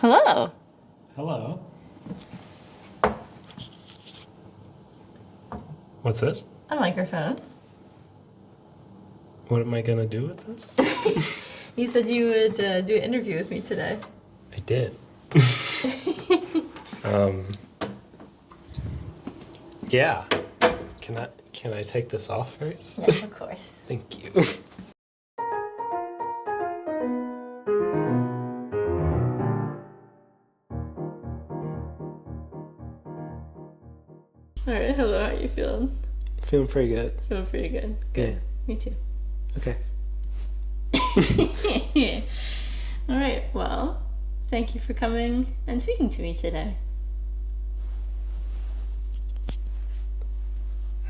Hello. Hello. What's this? A microphone. What am I gonna do with this? You said you would do an interview with me today. I did. Yeah. Can I take this off first? Yes, of course. Thank you. All right. Hello. How are you feeling? Feeling pretty good. Feeling pretty good. Good. Yeah. Me too. Okay. All right. Well, thank you for coming and speaking to me today.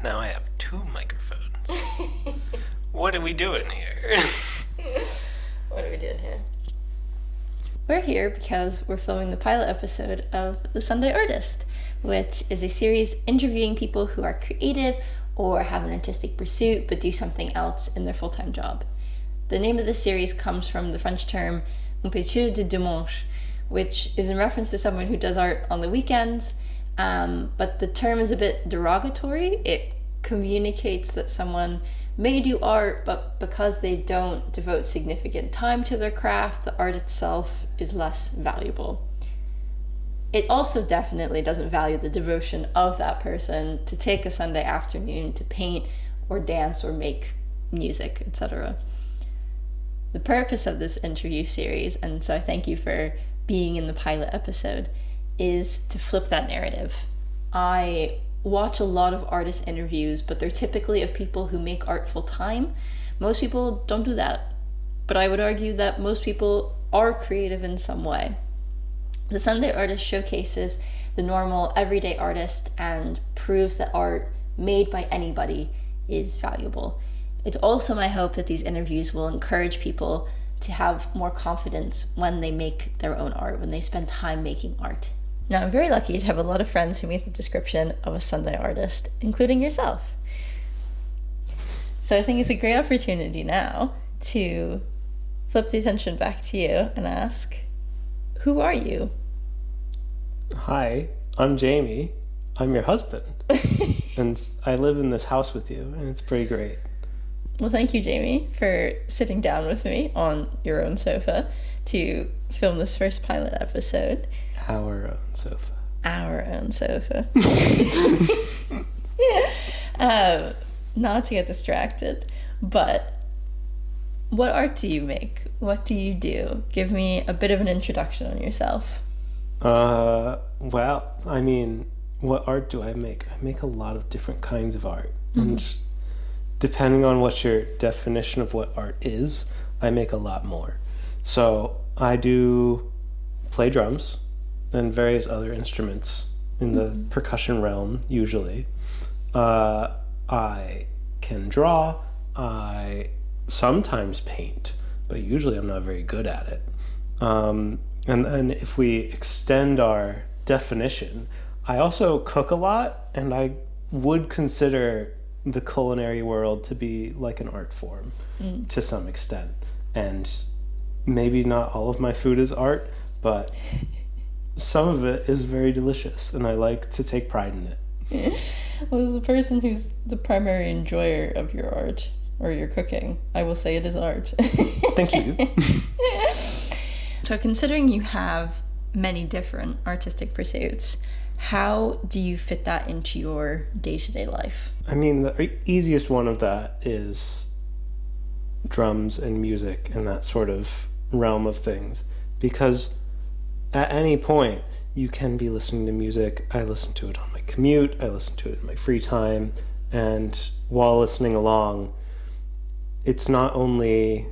Now I have two microphones. What are we doing here? What are we doing here? We're here because we're filming the pilot episode of The Sunday Artist, which is a series interviewing people who are creative or have an artistic pursuit but do something else in their full-time job. The name of the series comes from the French term un péché de dimanche, which is in reference to someone who does art on the weekends, but the term is a bit derogatory. It communicates that someone may do art, but because they don't devote significant time to their craft, the art itself is less valuable. It also definitely doesn't value the devotion of that person to take a Sunday afternoon to paint or dance or make music, etc. The purpose of this interview series, and so I thank you for being in the pilot episode, is to flip that narrative. I watch a lot of artist interviews, but they're typically of people who make art full time. Most people don't do that, but I would argue that most people are creative in some way. The Sunday Artist showcases the normal, everyday artist and proves that art made by anybody is valuable. It's also my hope that these interviews will encourage people to have more confidence when they make their own art, when they spend time making art. Now, I'm very lucky to have a lot of friends who meet the description of a Sunday artist, including yourself. So I think it's a great opportunity now to flip the attention back to you and ask, who are you? Hi, I'm Jamie. I'm your husband. And I live in this house with you, and it's pretty great. Well, thank you, Jamie, for sitting down with me on your own sofa to film this first pilot episode. Our own sofa. Our own sofa. Not to get distracted, but what art do you make? What do you do? Give me a bit of an introduction on yourself. Well, I mean, what art do I make? I make a lot of different kinds of art. And just depending on what your definition of what art is, I make a lot more. So I do play drums and various other instruments in the percussion realm, usually. I can draw. I sometimes paint, but usually I'm not very good at it. And then if we extend our definition, I also cook a lot, and I would consider the culinary world to be like an art form to some extent. And maybe not all of my food is art, but some of it is very delicious, and I like to take pride in it. Well, as a person who's the primary enjoyer of your art or your cooking, I will say it is art. Thank you. So considering you have many different artistic pursuits, how do you fit that into your day-to-day life? I mean, the easiest one of that is drums and music and that sort of realm of things, because at any point you can be listening to music. I listen to it on my commute, I listen to it in my free time, and while listening along, it's not only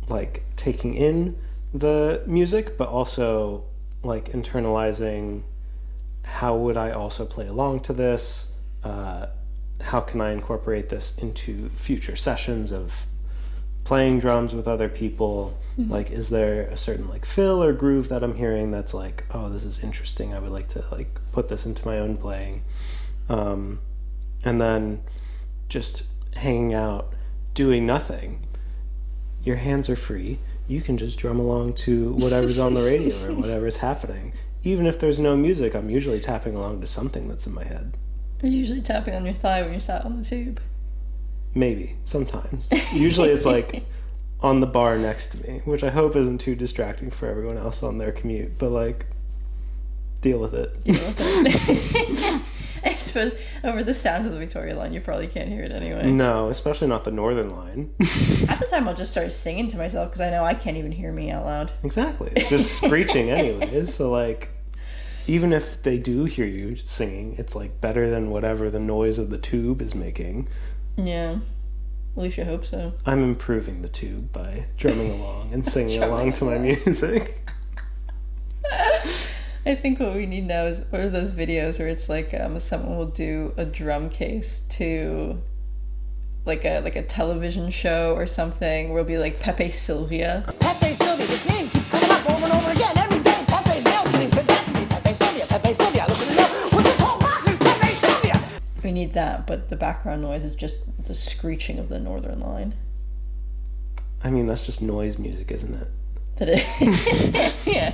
like taking in the music, but also like internalizing, how would I also play along to this? How can I incorporate this into future sessions of playing drums with other people? Like, is there a certain like fill or groove that I'm hearing that's like, oh, this is interesting, I would like to like put this into my own playing. And then just hanging out doing nothing your hands are free. You can just drum along to whatever's on the radio or whatever's happening. Even if there's no music, I'm usually tapping along to something that's in my head. You're usually tapping on your thigh when you're sat on the tube. Maybe, sometimes. Usually it's like on the bar next to me, which I hope isn't too distracting for everyone else on their commute, but like, deal with it. Deal with it. I suppose over the sound of the Victoria line, you probably can't hear it anyway. No, especially not the Northern line. Half the time I'll just start singing to myself because I know I can't even hear me out loud. Exactly. Just screeching anyways. So like, even if they do hear you singing, it's like better than whatever the noise of the tube is making. Yeah. At least you hope so. I'm improving the tube by drumming along and singing along to my music. I think what we need now is one of those videos where it's like someone will do a drum case to like a television show or something where it'll be like Pepe Sylvia. Pepe Sylvia, this name keeps coming up over and over again every day. Pepe's nails getting said back to me. Pepe Sylvia, Pepe Sylvia. Look at the note. Well, this whole box is Pepe Sylvia. We need that, but the background noise is just the screeching of the Northern line. I mean, that's just noise music, isn't it? That is. Yeah.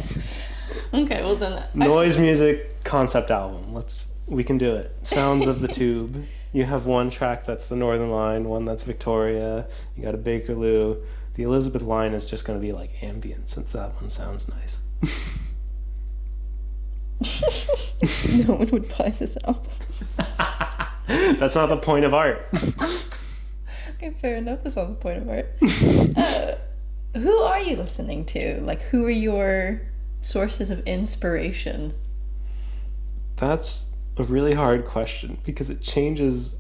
Okay, well then. Noise music concept album. We can do it. Sounds of the Tube. You have one track that's the Northern line, one that's Victoria. You got a Bakerloo. The Elizabeth line is just going to be like ambient, since that one sounds nice. No one would buy this album. That's not the point of art. Okay, fair enough. That's not the point of art. Who are you listening to? Like, who are your sources of inspiration? That's a really hard question because it changes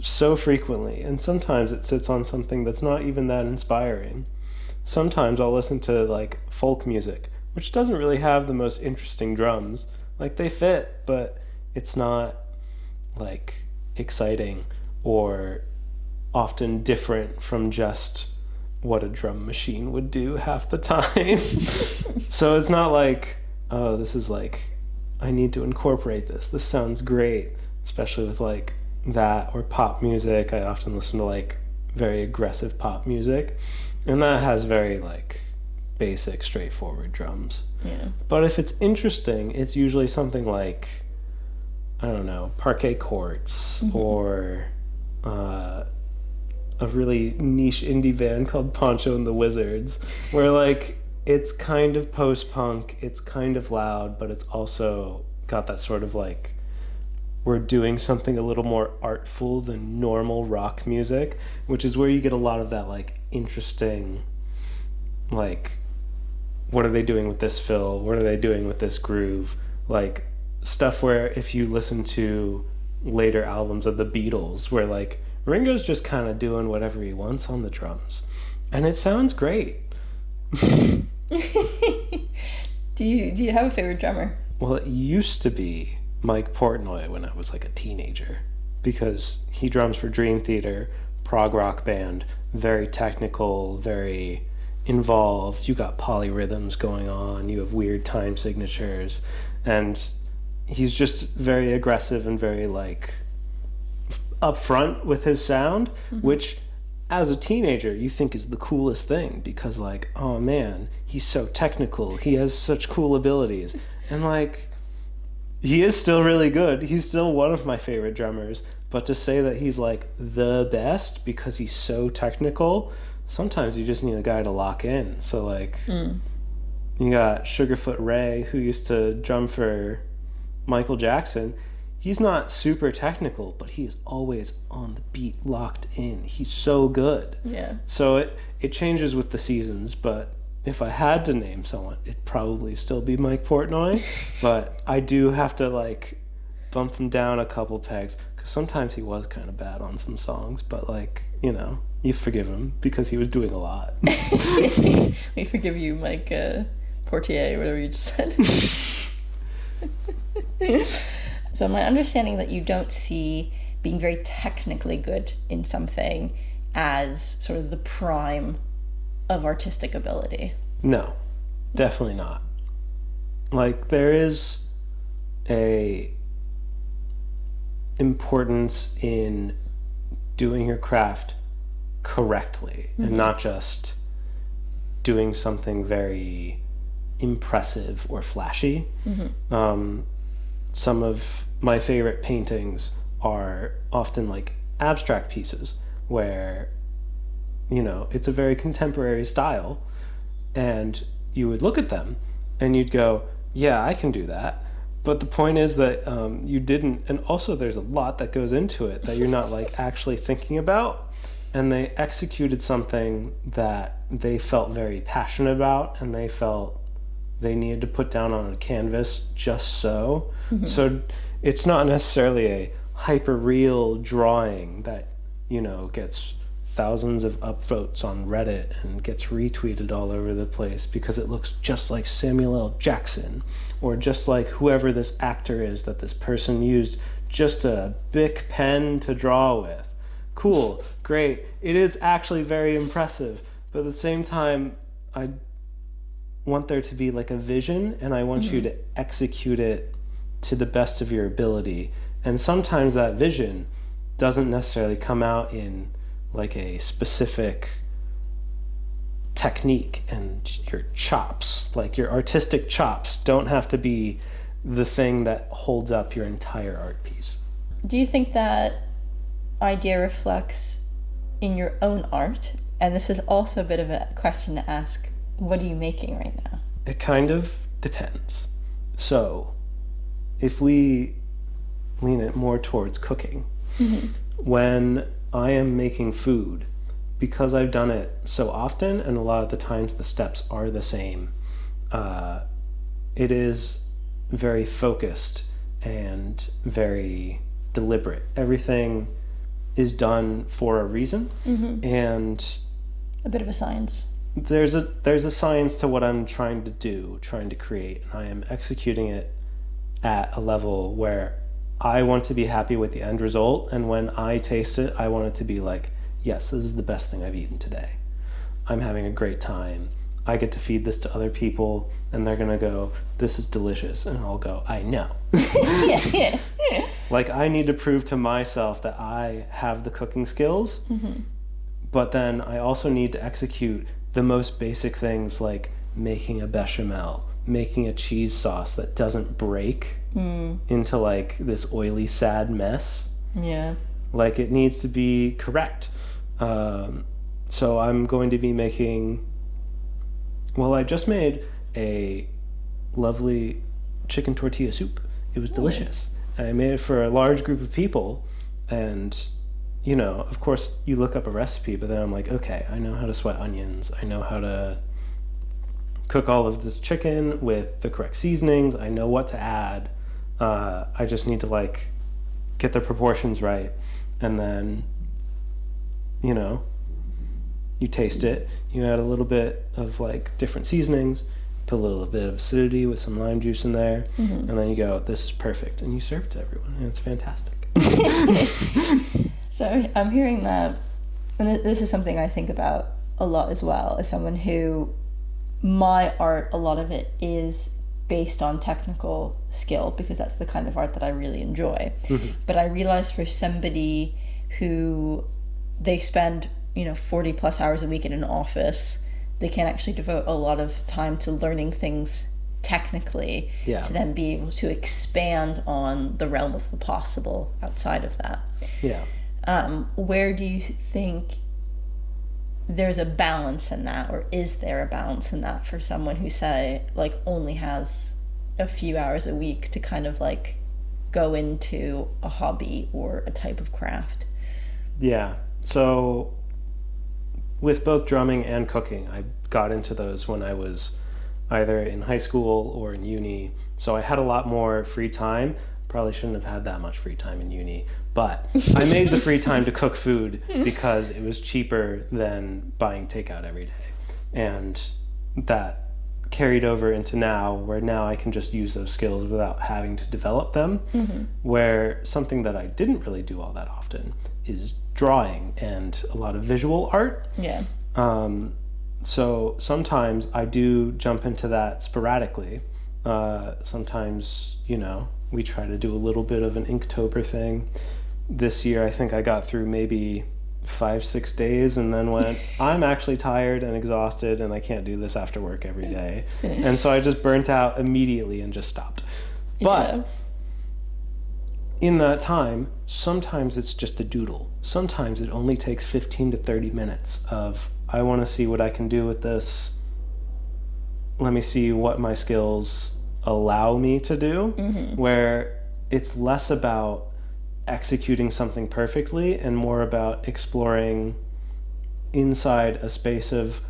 so frequently, and sometimes it sits on something that's not even that inspiring. Sometimes I'll listen to like folk music, which doesn't really have the most interesting drums. Like, they fit, but it's not like exciting or often different from just what a drum machine would do half the time. So it's not like, oh, this is like, I need to incorporate this. This sounds great, especially with like that or pop music. I often listen to like very aggressive pop music, and that has very like basic, straightforward drums. Yeah. But if it's interesting, it's usually something like, I don't know, Parquet Courts, or a really niche indie band called Poncho and the Wizards, where like it's kind of post-punk, it's kind of loud, but it's also got that sort of like, we're doing something a little more artful than normal rock music, which is where you get a lot of that like interesting, like, what are they doing with this fill? What are they doing with this groove? Like stuff where if you listen to later albums of the Beatles, where like Ringo's just kind of doing whatever he wants on the drums, and it sounds great. Do you have a favorite drummer? Well, it used to be Mike Portnoy when I was like a teenager, because he drums for Dream Theater, prog rock band, very technical, very involved. You got polyrhythms going on, you have weird time signatures, and he's just very aggressive and very like upfront with his sound, which as a teenager you think is the coolest thing, because like, oh man, he's so technical, he has such cool abilities, and like, he is still really good. He's still one of my favorite drummers, but to say that he's like the best because he's so technical, sometimes you just need a guy to lock in. So like, you got Sugarfoot Ray, who used to drum for Michael Jackson. He's not super technical, but he is always on the beat, locked in. He's so good. Yeah. So it changes with the seasons, but if I had to name someone, it'd probably still be Mike Portnoy. But I do have to like bump him down a couple pegs, because sometimes he was kind of bad on some songs, but like, you know, you forgive him because he was doing a lot. We forgive you, Mike Portier, whatever you just said. So my understanding that you don't see being very technically good in something as sort of the prime of artistic ability. No, definitely not. Like, there is a importance in doing your craft correctly, and not just doing something very impressive or flashy. Some of my favorite paintings are often like abstract pieces where, you know, it's a very contemporary style, and you would look at them and you'd go, yeah, I can do that. But the point is that you didn't, and also there's a lot that goes into it that you're not like actually thinking about. And they executed something that they felt very passionate about, and they felt they needed to put down on a canvas just so. So it's not necessarily a hyper real drawing that, you know, gets thousands of upvotes on Reddit and gets retweeted all over the place because it looks just like Samuel L. Jackson, or just like whoever this actor is that this person used just a Bic pen to draw with. Cool, great. It is actually very impressive, but at the same time, I want there to be like a vision, and I want you to execute it to the best of your ability. And sometimes that vision doesn't necessarily come out in like a specific technique, and your chops, like your artistic chops, don't have to be the thing that holds up your entire art piece. Do you think that idea reflects in your own art? And this is also a bit of a question to ask. What are you making right now? It kind of depends. So if we lean it more towards cooking, when I am making food, because I've done it so often and a lot of the times the steps are the same, it is very focused and very deliberate. Everything is done for a reason, and A bit of a science. there's a science to what I'm trying to create, and I am executing it at a level where I want to be happy with the end result, and when I taste it, I want it to be like, yes, this is the best thing I've eaten today. I'm having a great time. I get to feed this to other people, and they're gonna go, this is delicious, and I'll go, I know. Like, I need to prove to myself that I have the cooking skills, but then I also need to execute the most basic things, like making a bechamel, making a cheese sauce that doesn't break into like this oily, sad mess. Yeah. Like, it needs to be correct. So I'm going to be making, well, I just made a lovely chicken tortilla soup. It was delicious. And I made it for a large group of people, and you know, of course you look up a recipe, but then I'm like, okay, I know how to sweat onions. I know how to cook all of this chicken with the correct seasonings. I know what to add. I just need to like get the proportions right, and then, you know, you taste it, you add a little bit of like different seasonings, put a little bit of acidity with some lime juice in there, and then you go, this is perfect, and you serve it to everyone, and it's fantastic. So I'm hearing that, and this is something I think about a lot as well, as someone who, my art, a lot of it is based on technical skill, because that's the kind of art that I really enjoy. But I realize for somebody who they spend, 40 plus hours a week in an office, they can actually devote a lot of time to learning things technically, to then be able to expand on the realm of the possible outside of that. Where do you think there's a balance in that, or is there a balance in that for someone who, say, like, only has a few hours a week to kind of like go into a hobby or a type of craft? So with both drumming and cooking, I got into those when I was either in high school or in uni, so I had a lot more free time. Probably shouldn't have had that much free time in uni, but I made the free time to cook food because it was cheaper than buying takeout every day. And that carried over into now, where now I can just use those skills without having to develop them. Where something that I didn't really do all that often is drawing and a lot of visual art. So sometimes I do jump into that sporadically. Sometimes, we try to do a little bit of an Inktober thing. This year, I think I got through maybe 5-6 days and then went, I'm actually tired and exhausted and I can't do this after work every day. And so I just burnt out immediately and just stopped. But in that time, sometimes it's just a doodle. Sometimes it only takes 15 to 30 minutes of, I want to see what I can do with this. Let me see what my skills allow me to do, where it's less about executing something perfectly and more about exploring inside a space of,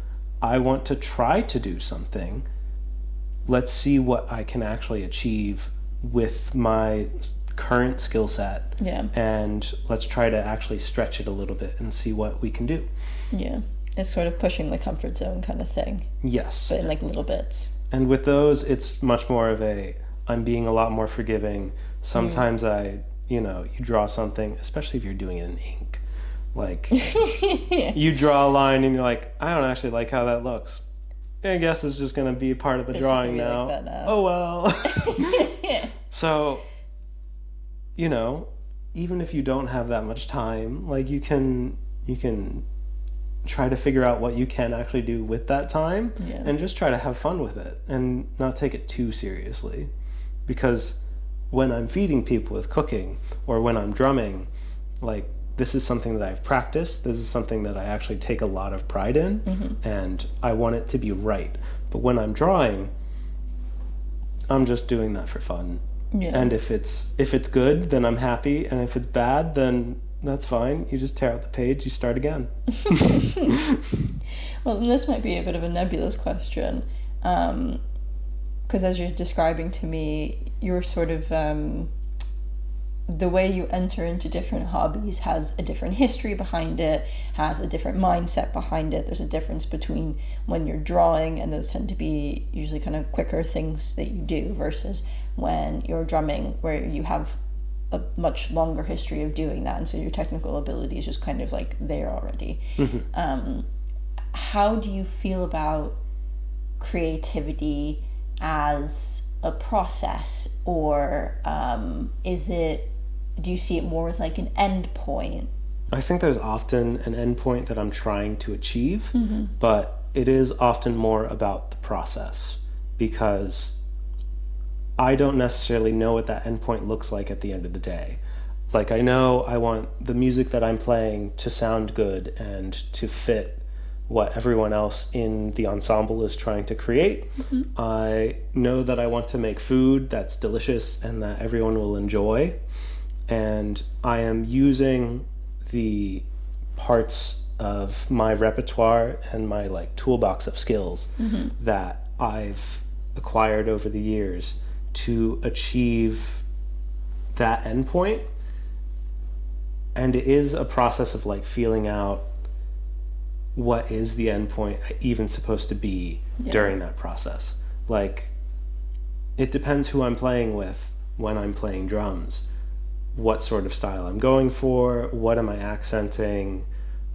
I want to try to do something. Let's see what I can actually achieve with my current skill set. And let's try to actually stretch it a little bit and see what we can do. It's sort of pushing the comfort zone kind of thing. Yes. But in like little bits. And with those, it's much more of I'm being a lot more forgiving. Sometimes you draw something, especially if you're doing it in ink. Like, you draw a line and you're like, I don't actually like how that looks. I guess it's just going to be part of the drawing now. Like that now. Oh, well. So, even if you don't have that much time, like you can try to figure out what you can actually do with that time and just try to have fun with it and not take it too seriously. Because when I'm feeding people with cooking or when I'm drumming, like, this is something that I've practiced. This is something that I actually take a lot of pride in, and I want it to be right. But when I'm drawing, I'm just doing that for fun. And if it's good, then I'm happy, and if it's bad, then that's fine. You just tear out the page, you start again. Well, and this might be a bit of a nebulous question, because as you're describing to me, you're sort of the way you enter into different hobbies has a different history behind it, has a different mindset behind it. There's a difference between when you're drawing, and those tend to be usually kind of quicker things that you do, versus when you're drumming, where you have a much longer history of doing that, and so your technical ability is just kind of like there already. How do you feel about creativity as a process, or do you see it more as like an end point? I think there's often an end point that I'm trying to achieve, but it is often more about the process, because I don't necessarily know what that end point looks like at the end of the day. Like, I know I want the music that I'm playing to sound good and to fit what everyone else in the ensemble is trying to create. I know that I want to make food that's delicious and that everyone will enjoy. And I am using the parts of my repertoire and my like toolbox of skills that I've acquired over the years to achieve that endpoint. And it is a process of like feeling out what is the endpoint even supposed to be during that process. Like, it depends who I'm playing with when I'm playing drums, what sort of style I'm going for, what am I accenting,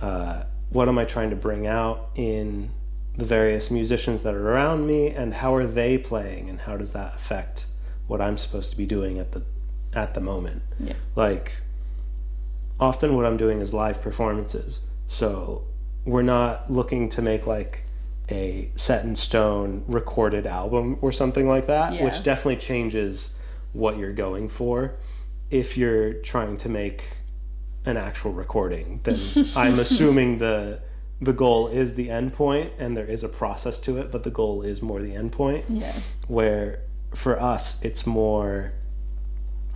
what am I trying to bring out in the various musicians that are around me, and how are they playing, and how does that affect what I'm supposed to be doing at the moment. Like, often what I'm doing is live performances, so we're not looking to make like a set in stone recorded album or something like that, which definitely changes what you're going for. If you're trying to make an actual recording, then I'm assuming the goal is the end point, and there is a process to it, but the goal is more the end point. Where for us, it's more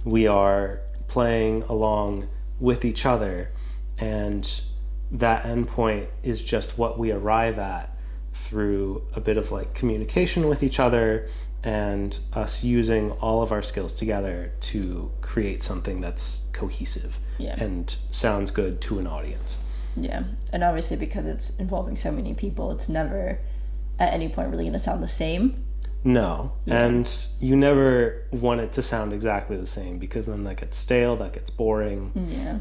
we are playing along with each other, and that end point is just what we arrive at through a bit of like communication with each other and us using all of our skills together to create something that's cohesive and sounds good to an audience. And obviously because it's involving so many people, it's never at any point really going to sound the same. No, and you never want it to sound exactly the same, because then that gets stale, that gets boring.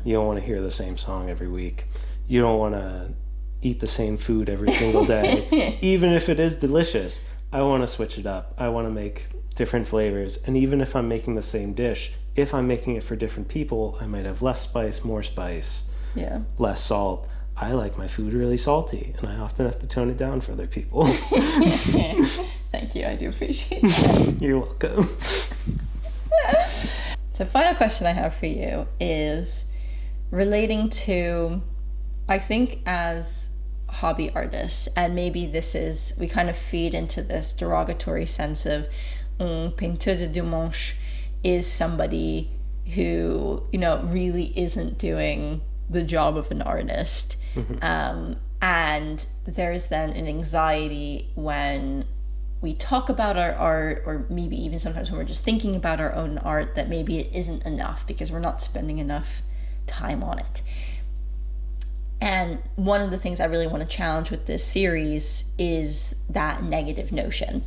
You don't want to hear the same song every week. You don't want to eat the same food every single day. Even if it is delicious, I want to switch it up. I want to make different flavors. And even if I'm making the same dish, if I'm making it for different people, I might have less spice, more spice, less salt. I like my food really salty, and I often have to tone it down for other people. Thank you, I do appreciate that. You're welcome. So final question I have for you is relating to, I think as hobby artists, and maybe we kind of feed into this derogatory sense of pinteur de dimanche is somebody who, really isn't doing the job of an artist. And there's then an anxiety when we talk about our art, or maybe even sometimes when we're just thinking about our own art, that maybe it isn't enough because we're not spending enough time on it. And one of the things I really want to challenge with this series is that negative notion.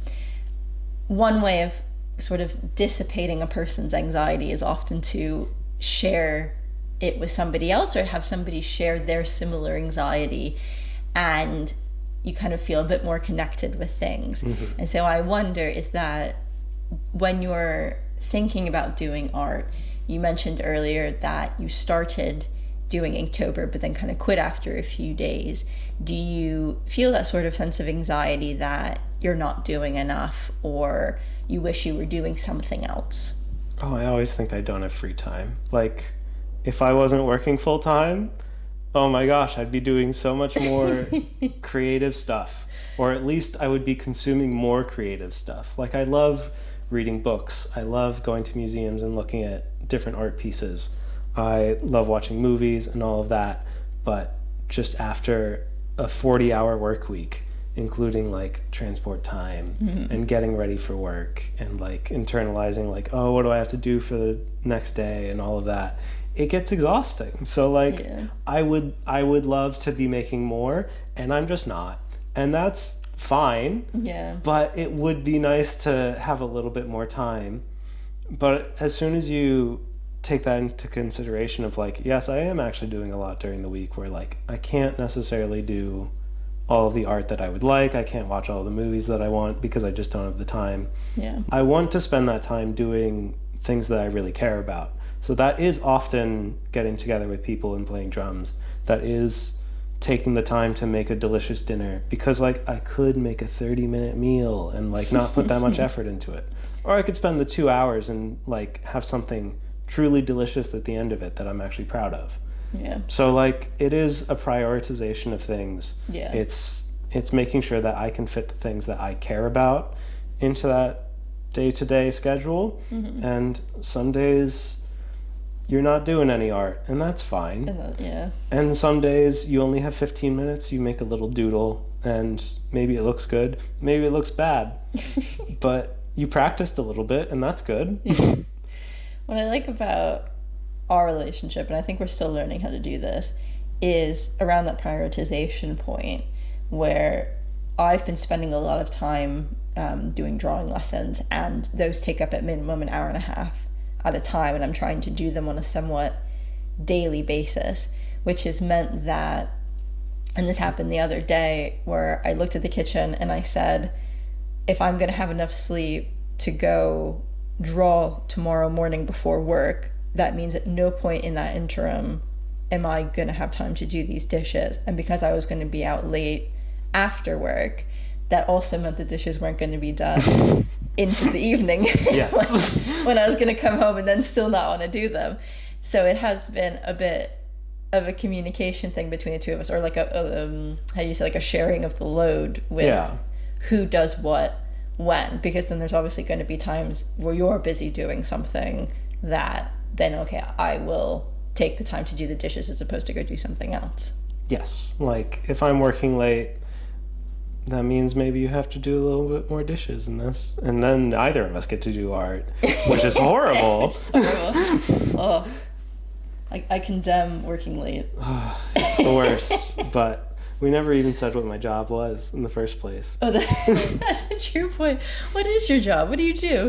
One way of sort of dissipating a person's anxiety is often to share it with somebody else, or have somebody share their similar anxiety, and you kind of feel a bit more connected with things. And so I wonder, is that when you're thinking about doing art, you mentioned earlier that you started doing Inktober but then kind of quit after a few days. Do you feel that sort of sense of anxiety that you're not doing enough, or you wish you were doing something else? Oh, I always think I don't have free time. Like, if I wasn't working full time, oh my gosh, I'd be doing so much more creative stuff. Or at least I would be consuming more creative stuff. Like, I love reading books. I love going to museums and looking at different art pieces. I love watching movies and all of that. But just after a 40-hour work week, including like transport time and getting ready for work and like internalizing like, oh, what do I have to do for the next day and all of that, it gets exhausting. So like, I would love to be making more, and I'm just not, and that's fine. But it would be nice to have a little bit more time. But as soon as you take that into consideration of like, yes, I am actually doing a lot during the week, where like I can't necessarily do all of the art that I would like, I can't watch all the movies that I want because I just don't have the time. I want to spend that time doing things that I really care about. So that is often getting together with people and playing drums. That is taking the time to make a delicious dinner, because like I could make a 30-minute meal and like not put that much effort into it. Or I could spend the 2 hours and like have something truly delicious at the end of it that I'm actually proud of. So like, it is a prioritization of things. It's making sure that I can fit the things that I care about into that day-to-day schedule. And some days you're not doing any art, and that's fine. And some days you only have 15 minutes, you make a little doodle, and maybe it looks good, maybe it looks bad, but you practiced a little bit, and that's good. What I like about our relationship, and I think we're still learning how to do this, is around that prioritization point, where I've been spending a lot of time doing drawing lessons, and those take up at minimum an hour and a half at a time, and I'm trying to do them on a somewhat daily basis, which has meant that, and this happened the other day, where I looked at the kitchen and I said, if I'm going to have enough sleep to go draw tomorrow morning before work, that means at no point in that interim am I going to have time to do these dishes. And because I was going to be out late after work, that also meant the dishes weren't going to be done into the evening. When I was going to come home and then still not want to do them. So it has been a bit of a communication thing between the two of us, or like how do you say, like a sharing of the load with who does what when, because then there's obviously going to be times where you're busy doing something that then, okay, I will take the time to do the dishes as opposed to go do something else. Yes, like if I'm working late, that means maybe you have to do a little bit more dishes and this, and then either of us get to do art, which is horrible. Which is horrible. Oh, I condemn working late. It's the worst, but we never even said what my job was in the first place. Oh, that's a true point. What is your job? What do you do?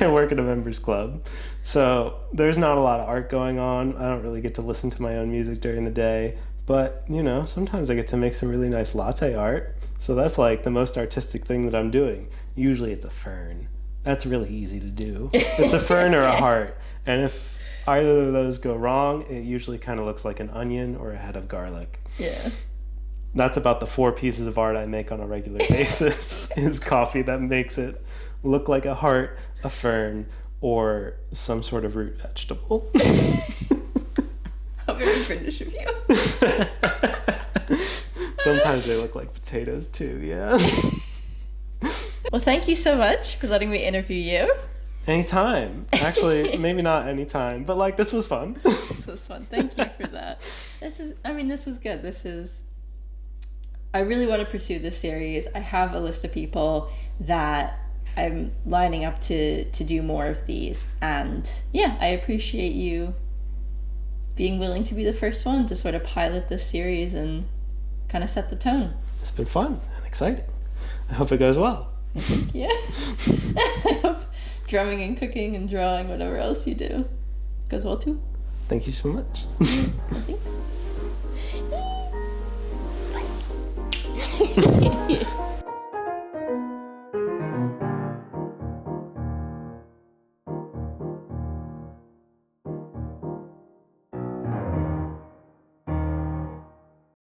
I work at a members club. So there's not a lot of art going on. I don't really get to listen to my own music during the day. But, you know, sometimes I get to make some really nice latte art. So that's like the most artistic thing that I'm doing. Usually it's a fern. That's really easy to do. It's a fern or a heart. And if either of those go wrong, it usually kind of looks like an onion or a head of garlic. Yeah. That's about the 4 pieces of art I make on a regular basis, is coffee that makes it look like a heart, a fern, or some sort of root vegetable. How very British of you. Sometimes they look like potatoes too, yeah. Well, thank you so much for letting me interview you. Anytime. Actually, maybe not anytime, but like, this was fun. This was fun. Thank you for that. This was good. I really want to pursue this series. I have a list of people that I'm lining up to do more of these. And yeah, I appreciate you being willing to be the first one to sort of pilot this series and kind of set the tone. It's been fun and exciting. I hope it goes well. Yeah. I hope drumming and cooking and drawing, whatever else you do, goes well too. Thank you so much. Thanks.